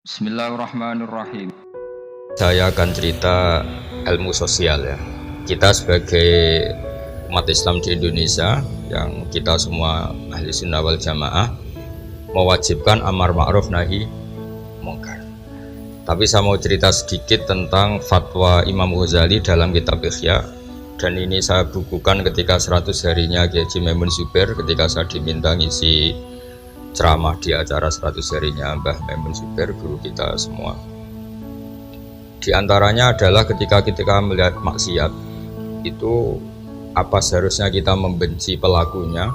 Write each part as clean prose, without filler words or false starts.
Bismillahirrahmanirrahim. Saya akan cerita ilmu sosial ya. Kita sebagai umat Islam di Indonesia yang kita semua ahli sunnah wal jamaah mewajibkan amar ma'ruf nahi mungkar. Tapi saya mau cerita sedikit tentang fatwa Imam Ghazali dalam kitab Ihya, dan ini saya bukukan ketika 100 harinya Kiai Haji Maimun Zubair ketika saya diminta ngisi ceramah di acara 100 harinya Mbah Maimun Zubair, guru kita semua. Di antaranya adalah ketika melihat maksiat itu, apa seharusnya kita membenci pelakunya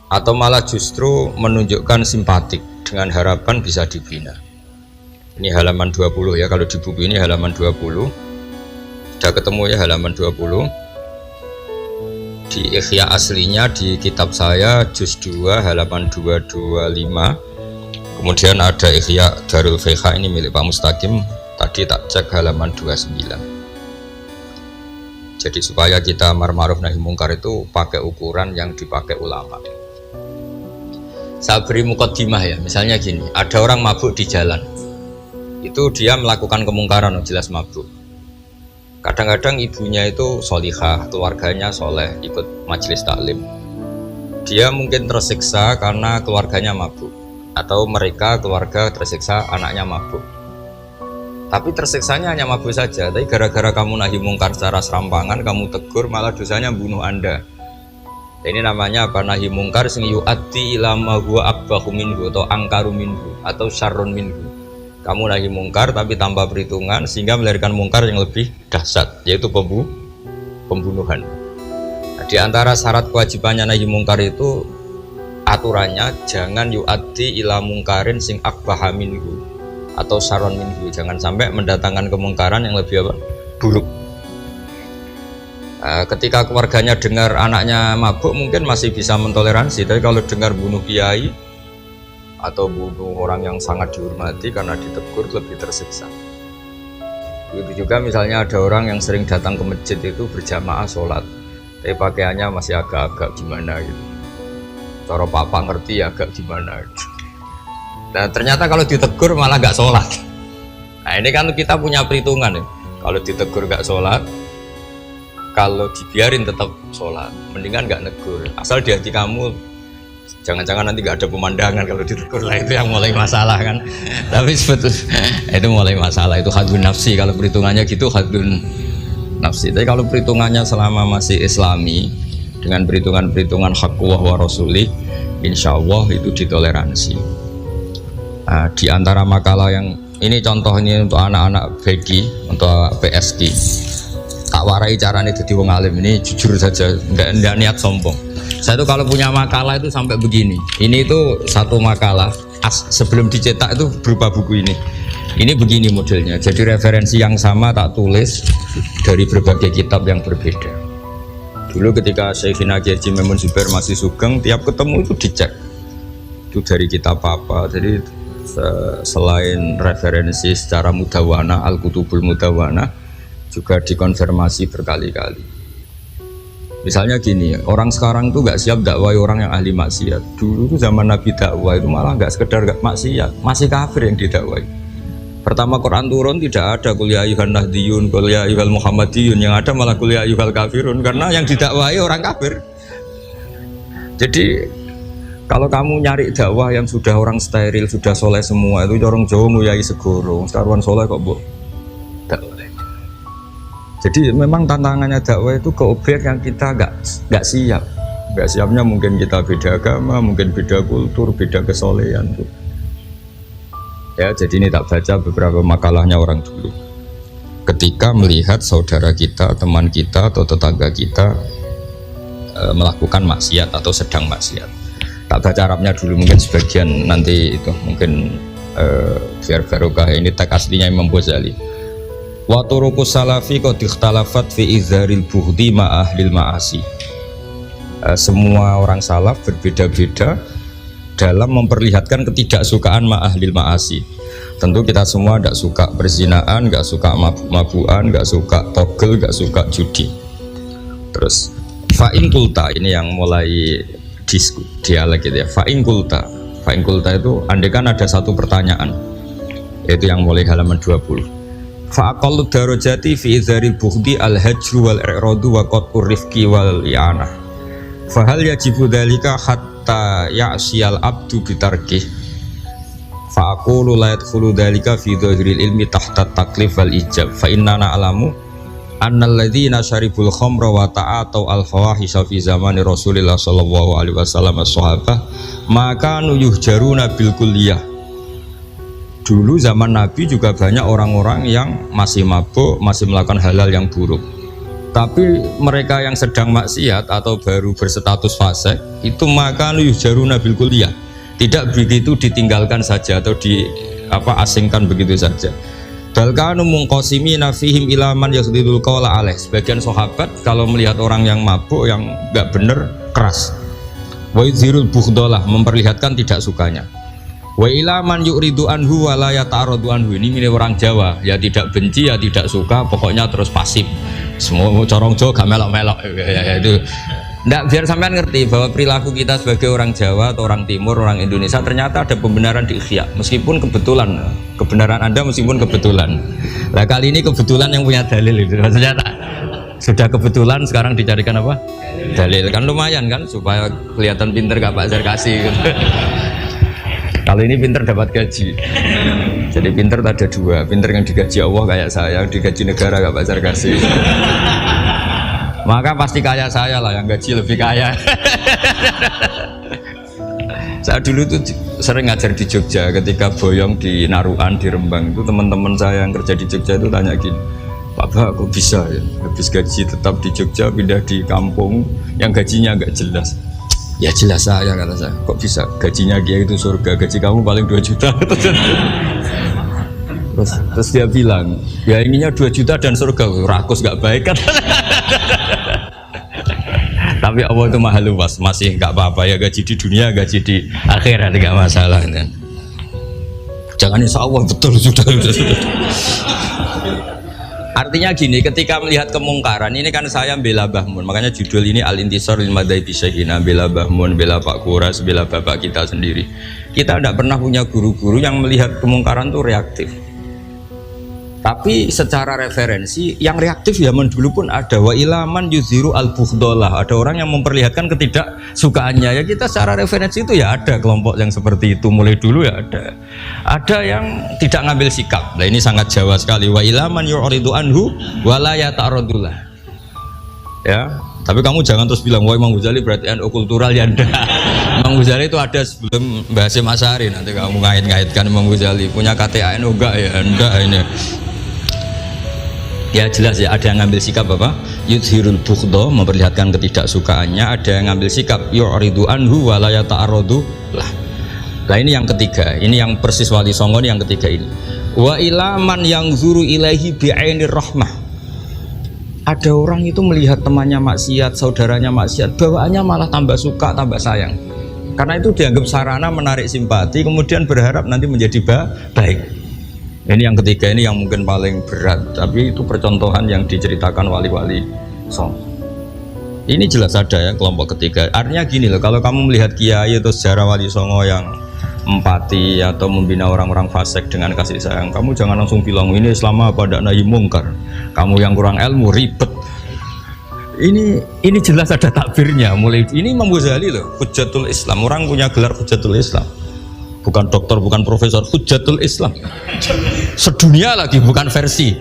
atau malah justru menunjukkan simpatik dengan harapan bisa dibina. Ini halaman 20 ya, kalau di buku ini halaman 20. Sudah ketemu ya halaman 20. Di Ihya aslinya di kitab saya juz 2 halaman 225. Kemudian ada Ihya Darul Fiqh ini milik Pak Mustaqim, tadi tak cek halaman 29. Jadi supaya kita amar ma'ruf nahi mungkar itu pakai ukuran yang dipakai ulama. Saya beri mukaddimah ya, misalnya gini, ada orang mabuk di jalan, itu dia melakukan kemungkaran, jelas mabuk. Kadang-kadang ibunya itu solihah, keluarganya soleh, ikut majelis taklim. Dia mungkin tersiksa karena keluarganya mabuk, atau mereka keluarga tersiksa anaknya mabuk. Tapi tersiksanya hanya mabuk saja, tapi gara-gara kamu nahi mungkar secara serampangan, kamu tegur, malah dosanya bunuh Anda. Ini namanya apa? Nahi mungkar sing yu'addi ila ma huwa akbahu minhu atau angkaru minhu atau syarrun minhu. Kamu nahi mungkar tapi tanpa perhitungan sehingga melahirkan mungkar yang lebih dahsyat, yaitu pembunuhan. Nah, di antara syarat kewajibannya nahi mungkar itu aturannya jangan yu'addi ila mungkarin sing akbaha minhu atau syarrun minhu, jangan sampai mendatangkan kemungkaran yang lebih buruk. Ketika keluarganya dengar anaknya mabuk mungkin masih bisa mentoleransi, tapi kalau dengar bunuh kiai atau bunuh orang yang sangat dihormati karena ditegur, lebih tersiksa. Begitu juga misalnya ada orang yang sering datang ke masjid itu berjamaah sholat, tapi pakaiannya masih agak-agak gimana gitu, cara papa ngerti ya agak gimana gitu. Nah ternyata kalau ditegur malah gak sholat. Nah ini kan kita punya perhitungan ya, kalau ditegur gak sholat, kalau dibiarin tetap sholat, mendingan gak negur. Asal di hati kamu jangan-jangan nanti gak ada pemandangan kalau ditegur, lah itu yang mulai masalah kan. Tapi sebetulnya itu mulai masalah, itu hadun nafsi. Kalau perhitungannya gitu hadun nafsi. Tapi kalau perhitungannya selama masih islami dengan perhitungan haqqullah wa rasulih, insya Allah itu ditoleransi. Di antara makalah yang ini contohnya untuk anak-anak BG, untuk PSK, tak warai caranya jadi wong alim. Ini jujur saja, enggak niat sombong. Saya tuh kalau punya makalah itu sampai begini. Ini itu satu makalah sebelum dicetak itu berupa buku ini. Ini begini modelnya. Jadi referensi yang sama tak tulis dari berbagai kitab yang berbeda. Dulu ketika Syekhina Kiai Haji Maimun Zubair masih sugeng, tiap ketemu itu dicek. Itu dari kitab apa. Jadi selain referensi secara mudawana, al-kutubul mudawana, juga dikonfirmasi berkali-kali. Misalnya gini, orang sekarang tuh gak siap dakwai orang yang ahli maksiat. Dulu tuh zaman Nabi dakwah itu malah gak sekedar gak maksiat, masih kafir yang didakwai. Pertama Quran turun tidak ada qul ya ayyuhan nahdiyun, qul ya ayyuhal muhammadiyun, yang ada malah qul ya ayyuhal kafirun, karena yang didakwai orang kafir. Jadi kalau kamu nyari dakwah yang sudah orang steril, sudah soleh semua, itu orang Jawa nguyai segoro, sekaruan soleh kok bu. Jadi memang tantangannya dakwah itu ke objek yang kita nggak siap. Nggak siapnya mungkin kita beda agama, mungkin beda kultur, beda kesolehan tuh. Ya, jadi ini tak baca beberapa makalahnya orang dulu. Ketika melihat saudara kita, teman kita atau tetangga kita melakukan maksiat atau sedang maksiat. Tak baca Arabnya dulu, mungkin sebagian nanti itu mungkin biar barokah. Ini teks aslinya Imam Ghazali. Wa turuqus salafi qad ikhtalafat fi izharil bughdi ma ahlil ma'asi. Semua orang salaf berbeda-beda dalam memperlihatkan ketidaksukaan ma ahlil ma'asi. Tentu kita semua tidak suka perzinaan, nggak suka mabuk-mabukan, nggak suka togel, nggak suka judi. Terus fa'in kulta, ini yang mulai dialek gitu ya. Fa'in kulta itu andai kan ada satu pertanyaan Itu yang mulai halaman 20. Fa aqallu darajati fi izharil bughdi al-hajru wal i'radu wa qat'ur rifqi wal i'anah. Fa hal yajibu dzalika hatta ya'siyal abdu bitarkih. Fa aqulu la yadkhulu dzalika fi dhahiril ilmi tahta taklif wal ijab. Fa inna na'lamu annal ladzina syaribul khamra wa ta'atau al fawahisha fi zamani Rasulillah sallallahu alaihi wasallam as-sahabah maka yuhjaruna bil kulliyah. Dulu zaman Nabi juga banyak orang-orang yang masih mabuk, masih melakukan hal-hal yang buruk. Tapi mereka yang sedang maksiat atau baru berstatus fasik itu maka yuhjaruna bil kulliyah. Tidak begitu ditinggalkan saja atau asingkan begitu saja. Balkanu mungqasimina fihim ila man yasdidul qawla alaih. Sebagian sahabat kalau melihat orang yang mabuk yang enggak benar keras. Wa yuzhirul bughdalah, memperlihatkan tidak sukanya. Wa ila man yuridu anhu wa la yata'aradu anhu. Ini milik orang Jawa, ya tidak benci ya tidak suka, pokoknya terus pasif. Semua corong Jawa gak melok-melok ya itu. Nggak, biar sampean ngerti bahwa perilaku kita sebagai orang Jawa atau orang Timur, orang Indonesia ternyata ada pembenaran di ikhya, meskipun kebetulan kebenaran Anda meskipun kebetulan. Nah kali ini kebetulan yang punya dalil itu maksudnya sudah kebetulan sekarang dicarikan apa? Dalil kan lumayan kan supaya kelihatan pinter gak Pak Zarkasi gitu. Kalau ini pinter dapat gaji. Jadi pinter ada dua, pinter yang digaji Allah kayak saya, yang digaji negara gak Pak Zarkasi. Maka pasti kaya saya lah, yang gaji lebih kaya. Saya dulu tuh sering ngajar di Jogja, ketika boyong di Naruan, di Rembang itu teman-teman saya yang kerja di Jogja itu tanya gini, Pak kok bisa ya, habis gaji tetap di Jogja pindah di kampung yang gajinya agak jelas. Ya jelas saya, kata saya, kok bisa gajinya dia itu surga, gaji kamu paling 2 juta. Terus dia bilang, ya ininya 2 juta dan surga, rakus gak baik kan. Tapi Allah itu maha luas, masih nggak apa-apa ya, gaji di dunia, gaji di akhirat nggak masalah. Jangan insya Allah betul sudah. Artinya gini, ketika melihat kemungkaran ini kan saya bela Bahmun, makanya judul ini Al-Intisar lil Madhabi Syekhina, bela Bahmun, bela Pak Kuras, bela bapak kita sendiri. Kita tidak pernah punya guru-guru yang melihat kemungkaran itu reaktif. Tapi secara referensi yang reaktif zaman dulu pun ada. Wa ilaman yuziru al-bughdalah, ada orang yang memperlihatkan ketidaksukaannya. Ya kita secara referensi itu ya ada kelompok yang seperti itu, mulai dulu ya ada. Ada yang tidak ngambil sikap. Nah ini sangat Jawa sekali. Wa ilaman yu'ridu anhu wa la yata'aradullah. Ya, tapi kamu jangan terus bilang wah Imam Ghazali berarti NU kultural ya enggak. Imam Ghazali itu ada sebelum Mbah Hasyim Asy'ari, nanti kamu ngait-ngaitkan Imam Ghazali punya KTA NU enggak ya enggak ini. Ya jelas ya, ada yang ngambil sikap apa? Yudhirul bughda, memperlihatkan ketidaksukaannya. Ada yang ngambil sikap yu'ridu anhu wa la yata'aradu lah. Nah ini yang ketiga, ini yang persis Wali Songo yang ketiga ini. Wa ilaman yang zuru ilaihi bi'ainir rahmah. Ada orang itu melihat temannya maksiat, saudaranya maksiat, bawaannya malah tambah suka, tambah sayang. Karena itu dianggap sarana menarik simpati, kemudian berharap nanti menjadi baik. Ini yang ketiga, ini yang mungkin paling berat, tapi itu percontohan yang diceritakan wali-wali Songo. Ini jelas ada ya kelompok ketiga. Artinya gini loh, kalau kamu melihat kiai atau sejarah Wali Songo yang empati atau membina orang-orang fasik dengan kasih sayang, kamu jangan langsung bilang ini Islam apa tidak nahi mungkar. Kamu yang kurang ilmu ribet. Ini jelas ada takbirnya. Mulai ini Imam Ghazali loh, Hujjatul Islam. Orang punya gelar Hujjatul Islam. Bukan dokter, bukan profesor, Hujjatul Islam. Sedunia lagi, bukan versi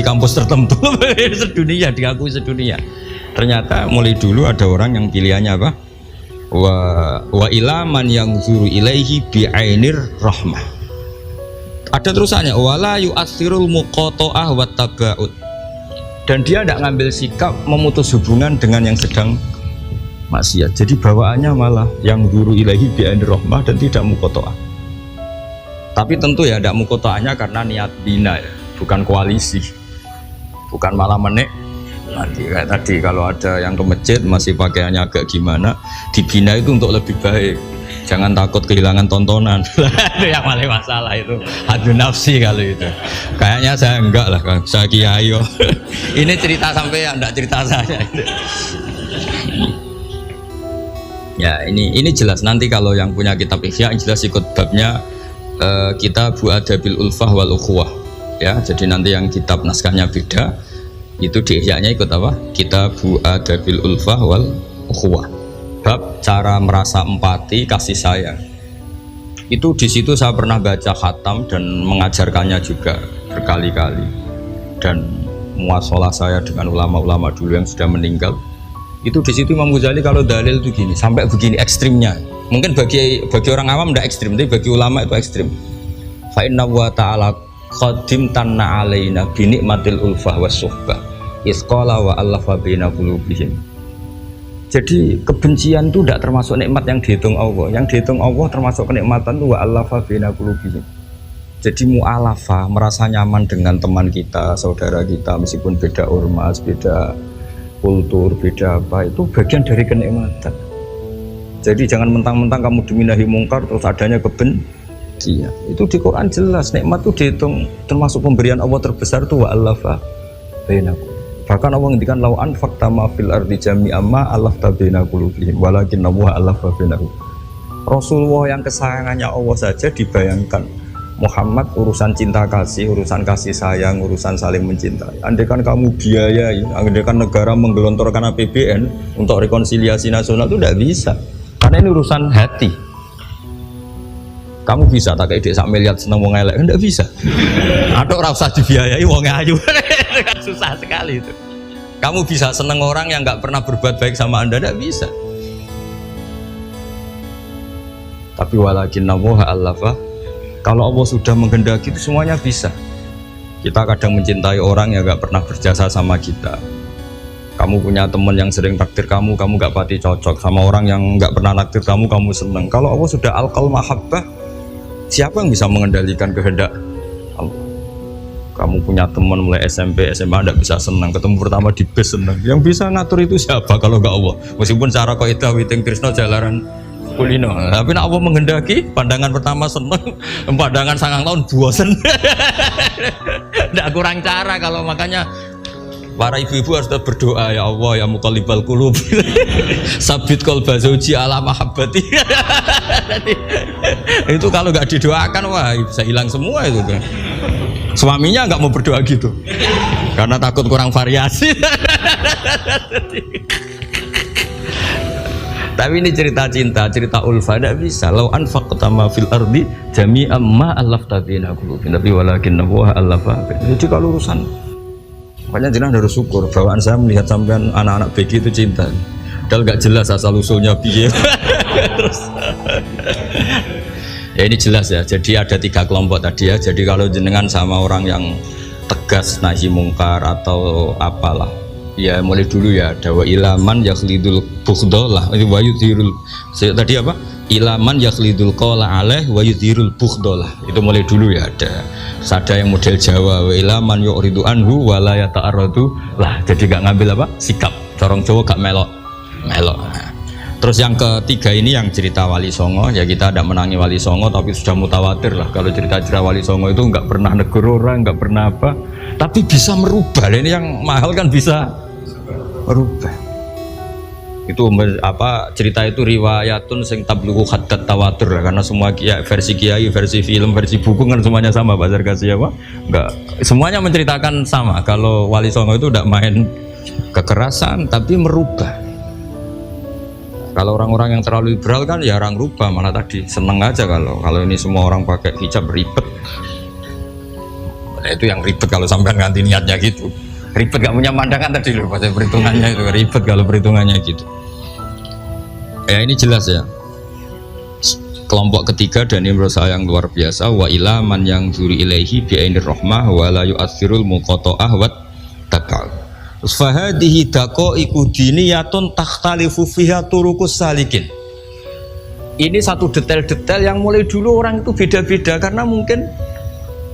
kampus tertentu. Sedunia, diakui sedunia. Ternyata mulai dulu ada orang yang pilihannya apa? Wa ilaman yang zuru ilaihi bi'ainir rahmah. Ada terusannya, wala yu'athirul muqata'ah wa taba'ud. Dan dia tidak ngambil sikap memutus hubungan dengan yang sedang maksiat. Jadi bawaannya malah yang zuru ilaihi bi'ainir rahmah dan tidak muqata'ah. Tapi tentu ya tidak muqata'ahnya karena niat bina ya, bukan koalisi, bukan malah menek. Nanti kayak tadi kalau ada yang ke masjid masih pakaiannya agak gimana, dibina itu untuk lebih baik. Jangan takut kehilangan tontonan. Itu yang paling masalah itu. Hadu nafsi kalau itu. Kayaknya saya enggak lah, saya kiai. Ini cerita sampai ya, enggak cerita saya. Ya ini jelas nanti kalau yang punya kitab Ihya jelas ikut babnya Kitabu Adabil Ulfah wal Ukhuwah ya, jadi nanti yang kitab naskahnya beda itu di ihya'nya ikut apa? Kitabu Adabil Ulfah wal Ukhuwah, bab cara merasa empati kasih sayang. Itu di situ saya pernah baca khatam dan mengajarkannya juga berkali-kali, dan muasalah saya dengan ulama-ulama dulu yang sudah meninggal. Itu di situ Imam Ghazali kalau dalil itu gini, sampai begini ekstrimnya. Mungkin bagi orang awam tidak ekstrim, tapi bagi ulama itu ekstrim. Fa inna wa ta'ala qadim tanna alaina bi nikmatil ulfah was suhbah isqala wa allafa baina qulubihim. Jadi kebencian itu tidak termasuk nikmat yang dihitung Allah. Yang dihitung Allah termasuk kenikmatan itu wa allafa baina qulubihim. Jadi mu'alafa, merasa nyaman dengan teman kita, saudara kita, meskipun beda ormas, beda kultur, beda apa, itu bagian dari kenikmatan. Jadi jangan mentang-mentang kamu diminahi mungkar terus adanya kebencian. Itu di Quran jelas, nikmat itu dihitung termasuk pemberian Allah terbesar itu wa allafa bainakum. Bahkan Allah ngendikan lau anfaqta ma fil ardi jami'an ma allafta baina qulubihim walakin Allah allafa bainahum. Rasulullah yang kesayangannya Allah saja dibayangkan Muhammad urusan cinta kasih, urusan kasih sayang, urusan saling mencintai. Andaikan kamu biayai, andaikan negara menggelontorkan APBN untuk rekonsiliasi nasional itu tidak bisa, karena ini urusan hati. Kamu bisa tak kayak sak miliar seneng wong elek? Enggak bisa. Atau ora usah dibiayai wong ayu. Kan susah sekali itu. Kamu bisa seneng orang yang nggak pernah berbuat baik sama Anda? Enggak bisa. Tapi walakin Allah allafa, kalau Allah sudah menghendaki itu semuanya bisa. Kita kadang mencintai orang yang nggak pernah berjasa sama kita. Kamu punya teman yang sering takdir kamu nggak pati cocok sama orang yang nggak pernah naktir kamu seneng. Kalau Allah sudah alqal mahabbah, siapa yang bisa mengendalikan kehendak Allah? Kamu punya teman mulai SMP, SMA tidak bisa senang, ketemu pertama di bus senang. Yang bisa ngatur itu siapa kalau nggak Allah? Meskipun cara kaidah witing Krishna jalaran kulino, tapi nak Allah menghendaki pandangan pertama senang, pandangan 9 tahun bosen. Tidak kurang cara. Kalau makanya para ibu-ibu harus berdoa, ya Allah ya muqallibal qulub sabit qalba zauji ala mahabbati. Itu kalau nggak didoakan wah bisa hilang semua itu kan. Suaminya nggak mau berdoa gitu karena takut kurang variasi. Tapi ini cerita cinta, cerita ulfa tidak bisa. Lau anfaqta ma fil ardi jami'an ma allafta baina qulubihim tapi walakin Allah allafa. Jadi kalau urusan, makanya jenengan harus syukur. Bawaan saya melihat sampean anak-anak BG itu cinta. Padahal nggak jelas asal usulnya piye. Terus ya ini jelas ya. Jadi ada 3 kelompok tadi ya. Jadi kalau jenengan sama orang yang tegas nahi mungkar atau apalah, ya mulai dulu ya ada wa ilaman yakhlidul bughdhalah wa yudhirul tadi apa? Ilaman yakhlidul qala alaih wa yudhirul bughdhalah. Itu mulai dulu ya ada. Ada yang model Jawa wa ilaman yu'ridu anhu wa la yata'arradu lah. Jadi gak ngambil apa? Sikap. Corong Jawa gak melok. Nah. Terus yang ketiga ini yang cerita Wali Songo, ya kita tidak menangi Wali Songo tapi sudah mutawatir lah kalau cerita-cerita Wali Songo itu nggak pernah negur orang, nggak pernah apa, tapi bisa merubah. Ini yang mahal kan bisa merubah. Itu apa cerita itu riwayatun sing tablughu haddat tawatur lah, karena semua versi kiai, versi film, versi buku kan semuanya sama. Bazar kasih apa? Enggak, semuanya menceritakan sama. Kalau Wali Songo itu tidak main kekerasan tapi merubah. Kalau orang-orang yang terlalu liberal kan ya orang rubah, malah tadi seneng aja kalau ini semua orang pakai hijab ribet. Nah, itu yang ribet kalau sampai ganti niatnya gitu. Ribet gak punya pandangan tadi loh, pada perhitungannya itu ribet kalau perhitungannya gitu. Ya ini jelas ya. Kelompok ketiga dan ini menurut saya yang luar biasa, wa ila man yang zuri ilaihi bi'ainir rahmah wa la yu'athirul muqata'ah wat tabal. Fahadihi daqaiqu diniyatun takhtalifu fiha turuqus salikin. Ini satu detail-detail yang mulai dulu orang itu beda-beda karena mungkin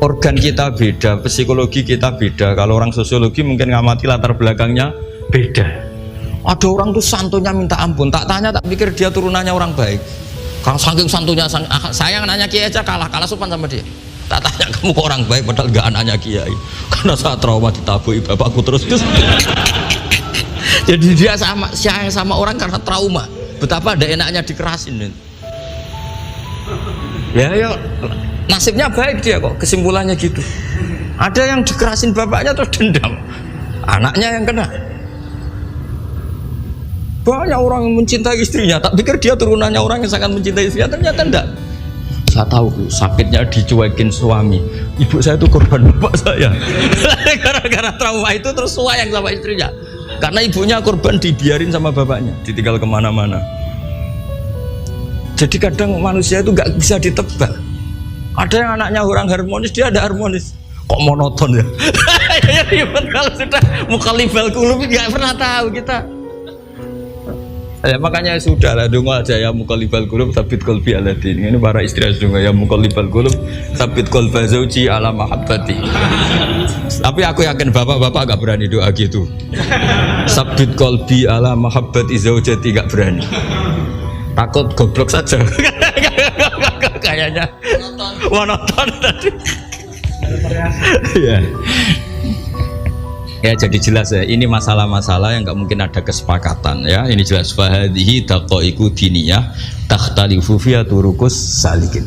organ kita beda, psikologi kita beda. Kalau orang sosiologi mungkin ngamati latar belakangnya beda. Ada orang tuh santunya minta ampun, tak tanya tak pikir dia turunannya orang baik. Kalau saking santunya sayang nanya kiai aja kalah sopan sama dia. Tak tanya kamu kok orang baik padahal gak anaknya kiai. Karena saat trauma ditabui bapakku terus. Jadi dia sayang sama orang karena trauma. Betapa ada enaknya dikerasin. Ya nasibnya baik dia kok, kesimpulannya gitu. Ada yang dikerasin bapaknya terus dendam, anaknya yang kena. Banyak orang yang mencintai istrinya, tak pikir dia turunannya orang yang sangat mencintai istrinya, ternyata enggak. Saya tahu Bu, sakitnya dicuekin suami. Ibu saya itu korban bapak saya. Gara-gara trauma itu terus sayang sama istrinya. Karena ibunya korban dibiarin sama bapaknya, ditinggal kemana-mana. Jadi kadang manusia itu nggak bisa ditebak. Ada yang anaknya orang harmonis, dia ada harmonis. Kok monoton ya? Ya kalau sudah mukhalifal qulub nggak pernah tahu kita. Ya, makanya sudah lah, donga aja ya mukhalifal qulub sabit qalbi ala din. Ini para istri donga ya mukhalifal qulub sabit qalba zauji ala mahabbati. Tapi aku yakin bapak-bapak gak berani doa gitu. Sabit qalbi ala mahabbati zaujati gak berani. Takut goblok saja. Kayaknya monoton tadi. Ya. Ya jadi jelas ya, ini masalah-masalah yang nggak mungkin ada kesepakatan ya. Ini jelas fahadhihi daqaiqu diniyah takhtalifu fiha turuqus salikin.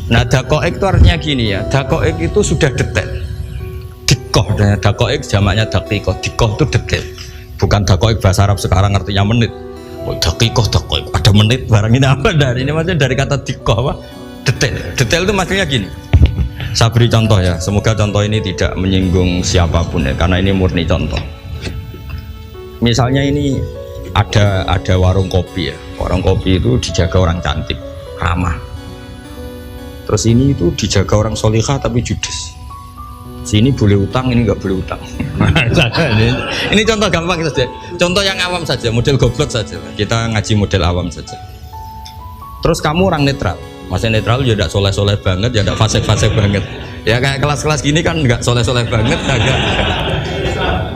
Nah daqaiq itu artinya gini ya, daqaiq itu sudah detail. Dikoh, daqaiq jamaknya daqiqah, dikoh itu detail. Bukan daqaiq bahasa Arab sekarang artinya menit. Oh daqiqah, daqaiq, ada menit barang ini apa dari ini maksudnya dari kata dikoh apa? Detail. Detail itu maksudnya gini. Saya beri contoh ya, semoga contoh ini tidak menyinggung siapapun ya, karena ini murni contoh. Misalnya ini ada warung kopi ya, warung kopi itu dijaga orang cantik, ramah. Terus ini itu dijaga orang solihah tapi judes. Sini boleh utang, ini nggak boleh utang. Ini contoh gampang saja, contoh yang awam saja, model goblok saja. Kita ngaji model awam saja. Terus kamu orang netral. Masih netral ya tidak soleh-soleh banget, ya tidak fasik-fasik banget. Ya kayak kelas-kelas gini kan nggak soleh-soleh banget, agak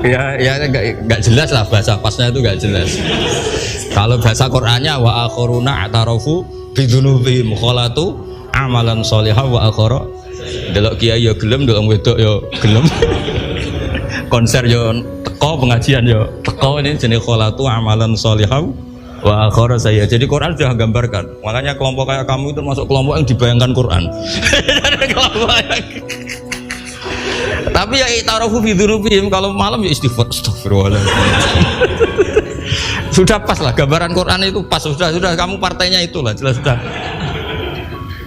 ya nggak jelas lah bahasa pasnya itu nggak jelas. Kalau bahasa Qur'annya wa akharuna atarafu bidunubihim kholatu amalan sholihah wa akhara. Delok kiai ya gelem, delok wedok ya gelem. Konser ya teko, pengajian ya teko, ini jenis kholatu amalan sholihah wa akhara saya. Jadi Quran sudah gambarkan. Makanya kelompok kayak kamu itu termasuk kelompok yang dibayangkan Quran. Tapi ya itarafu bidunubihim, kalau malam ya istighfar, astagfirullahaladzim. Sudah pas lah gambaran Quran itu pas, sudah kamu partainya itulah jelas sudah.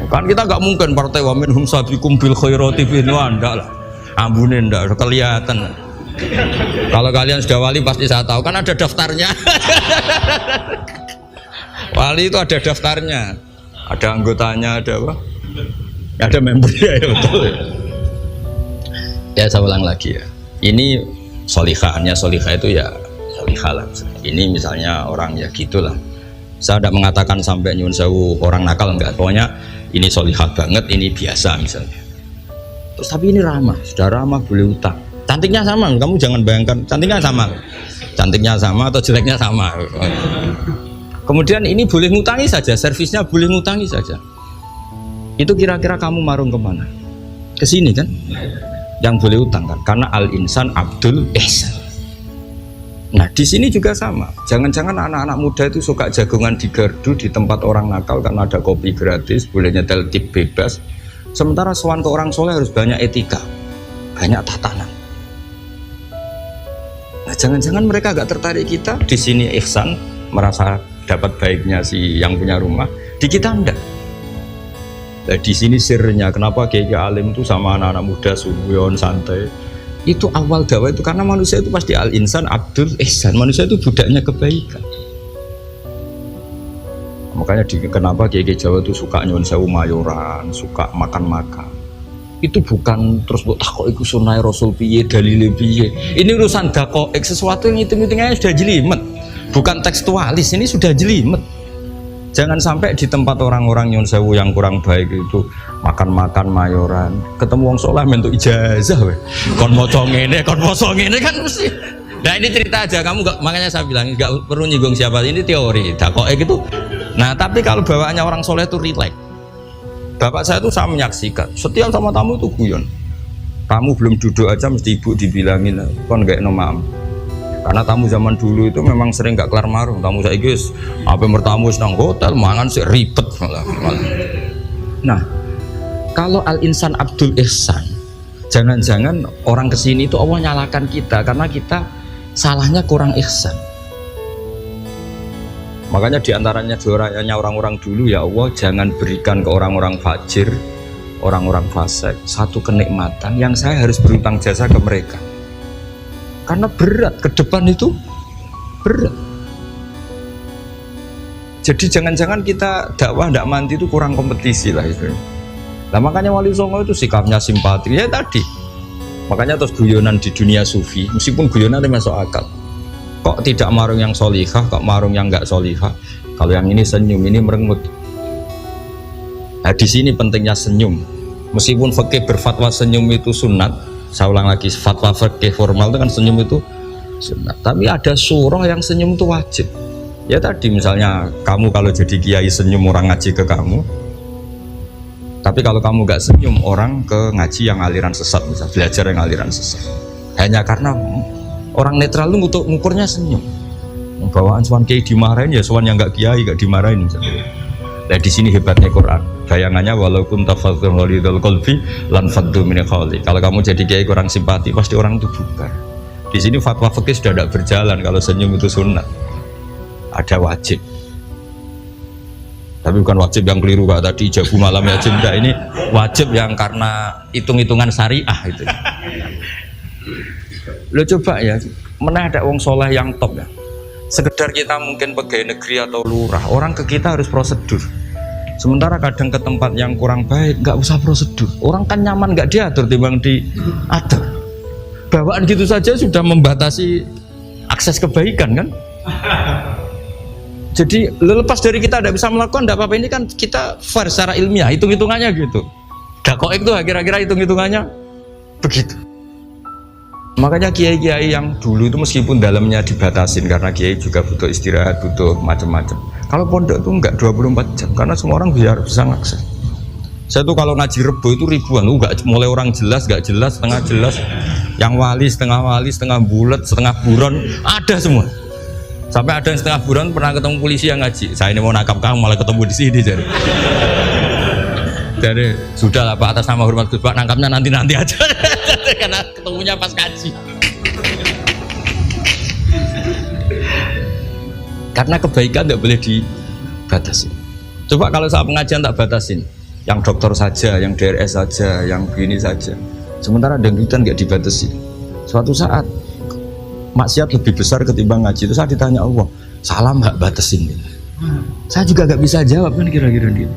Kan kita nggak mungkin partai wa minhum sabiqum bil khairati binwa, enggak lah. Ambune enggak kelihatan. Kalau kalian sudah wali pasti saya tahu, kan ada daftarnya. Wali itu ada daftarnya, ada anggotanya, ada apa? Ada membernya ya betul. Ya saya ulang lagi ya. Ini solihahnya, solihah itu ya solihah lah. Ini misalnya orang ya gitulah. Saya tidak mengatakan sampai nyun sewu orang nakal enggak. Pokoknya ini solihah banget, ini biasa misalnya. Terus tapi ini ramah, sudah ramah boleh utang. Cantiknya sama, kamu jangan bayangkan cantiknya sama atau jeleknya sama. Kemudian ini boleh ngutangi saja, servisnya boleh ngutangi saja. Itu kira-kira kamu marung kemana? Ke sini kan? Yang boleh utang kan? Karena al-insan abdul ihsan. Nah di sini juga sama. Jangan-jangan anak-anak muda itu suka jagongan di gardu di tempat orang nakal karena ada kopi gratis, boleh nyetel tip bebas. Sementara sowan ke orang soleh harus banyak etika, banyak tatanan. Nah, jangan-jangan mereka agak tertarik kita di sini ihsan, merasa dapat baiknya si yang punya rumah, di kita enggak. Nah, di sini sirnya kenapa kiai alim itu sama anak-anak muda subuyon santai. Itu awal dakwah itu karena manusia itu pasti al-insan abdul ihsan, manusia itu budaknya kebaikan. Makanya kenapa kiai Jawa itu suka nyuwun sewu mayoran, suka makan-makan. Itu bukan terus buat takok iku sunah Rasul piye dalile piye. Ini urusan dakoek, sesuatu yang hitung-hitungannya sudah jelimet. Bukan tekstualis, ini sudah jelimet. Jangan sampai di tempat orang-orang nyuwun sewu yang kurang baik itu makan-makan mayoran, ketemu wong saleh mentuk ijazah we. Kon maca ngene, kon poso ngene kan mesti. Nah ini cerita aja, kamu enggak, makanya saya bilang enggak perlu nyinggung siapa, ini teori dakoek itu. Nah tapi kalau bawaannya orang soleh itu rileks. Bapak saya itu saya menyaksikan setiap sama tamu itu guyon. Tamu belum duduk aja mesti ibu dibilangin kon gak nomam. Karena tamu zaman dulu itu memang sering gak kelar marung. Tamu saya guys, apa bertamu senang hotel, mangan sih ribet malah. Nah Kalau al-insan abdul ihsan, jangan-jangan orang kesini itu Allah nyalakan kita karena kita salahnya kurang ihsan. Makanya diantaranya doanya orang-orang dulu, ya Allah jangan berikan ke orang-orang fajir, orang-orang fasik satu kenikmatan yang saya harus berutang jasa ke mereka, karena berat ke depan itu berat. Jadi jangan-jangan kita dakwah tidak mandi itu kurang kompetisi lah itu. Nah makanya Wali Songo itu sikapnya simpati ya tadi. Makanya terus guyonan di dunia sufi, meskipun guyonan itu masuk akal. Kok tidak marung yang solihah, kok marung yang enggak solihah? Kalau yang ini senyum, ini merengut. Nah di sini pentingnya senyum. Meskipun fikih berfatwa senyum itu sunat, saya ulang lagi, fatwa fikih formal itu kan senyum itu sunat. Tapi ada surah yang senyum itu wajib. Ya tadi misalnya kamu kalau jadi kiai senyum orang ngaji ke kamu. Tapi kalau kamu gak senyum orang ke ngaji yang aliran sesat, bisa belajar yang aliran sesat. Hanya karena orang netral itu untuk ngukurnya senyum. Bawaan suan kiai dimarahin ya suan yang gak kiai gak dimarahin misalnya. Nah di sini hebatnya Quran. Bayangannya walaupun tafadzul ghalidul qalbi lan faddu min khali. Kalau kamu jadi kiai kurang simpati pasti orang itu bubar. Di sini fatwa fikih sudah tidak berjalan kalau senyum itu sunnah. Ada wajib. Tapi bukan wajib yang keliru Pak tadi jabu malam ya jenda, ini wajib yang karena hitung-hitungan syariah itu. Lo coba ya, mana ada wong soleh yang top ya. Sekedar kita mungkin pegawai negeri atau lurah, orang ke kita harus prosedur. Sementara kadang ke tempat yang kurang baik nggak usah prosedur. Orang kan nyaman nggak diatur timbang diatur. Bawaan gitu saja sudah membatasi akses kebaikan kan. Jadi lepas dari kita tidak bisa melakukan, tidak apa-apa, ini kan kita fair secara ilmiah, hitung-hitungannya gitu. Dakoik itu kira-kira hitung-hitungannya begitu. Makanya kiai-kiai yang dulu itu meskipun dalamnya dibatasin karena kiai juga butuh istirahat, butuh macam-macam. Kalau pondok itu enggak 24 jam karena semua orang biar bisa ngakses. Saya tuh kalau ngaji Rebo itu ribuan, enggak mulai orang jelas, enggak jelas, setengah jelas, yang wali, setengah bulat, setengah buron, ada semua. Sampai ada yang setengah buron pernah ketemu polisi yang ngaji. Saya ini mau nangkap kamu malah ketemu di sini jadi. Jadi sudah lah Pak, atas nama hormat Gus Pak, nangkapnya nanti aja. Karena ketemunya pas ngaji. Karena kebaikan tidak boleh dibatasi. Coba kalau saat pengajian tak batasin, yang dokter saja, yang DRS saja, yang begini saja. Sementara dangdutan nggak dibatasi. Suatu saat maksiat lebih besar ketimbang ngaji, itu saya ditanya Allah, salam nggak batasin? Saya juga nggak bisa jawab kan kira-kira gitu.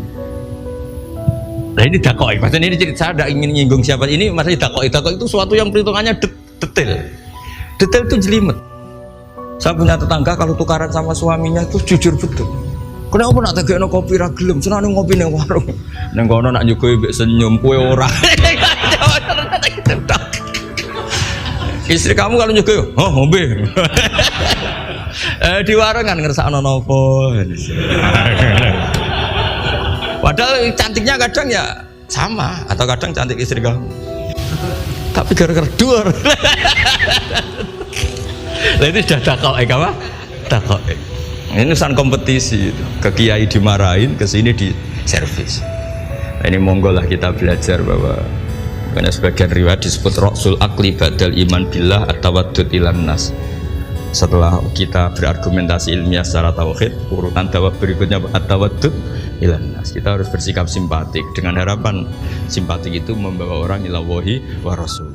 Nah ini dakoik, maksudnya ini cerita saya tidak ingin nyinggung siapa ini, maksudnya dakoik itu suatu yang perhitungannya detail itu jelimet. Saya punya tetangga kalau tukaran sama suaminya itu jujur betul. Kenapa nak tegakno kopi ra gelem, senane ngopi ning warung. Nang kono nak nyugoi mbek senyum kowe ora. Istri kamu kalau nyugoi, oh ngombe. Di warung kan ngersakno nopo. Padahal cantiknya kadang ya sama, atau kadang cantik istri kamu. Tapi gara-gara dua. Nah itu sudah dakoik apa? Dakoik. Ini urusan kompetisi. Ke kiai dimarahin, ke sini di servis. Nah, ini monggo lah kita belajar bahwa karena sebagian riwayat disebut Rasul Akli Badal Iman Billah At-Tawaddud Ilan Nas. Setelah kita berargumentasi ilmiah secara tauhid, urutan dakwah berikutnya At-Tawaddud Ilan Nas. Kita harus bersikap simpatik dengan harapan simpatik itu membawa orang ila wahi wa rasul.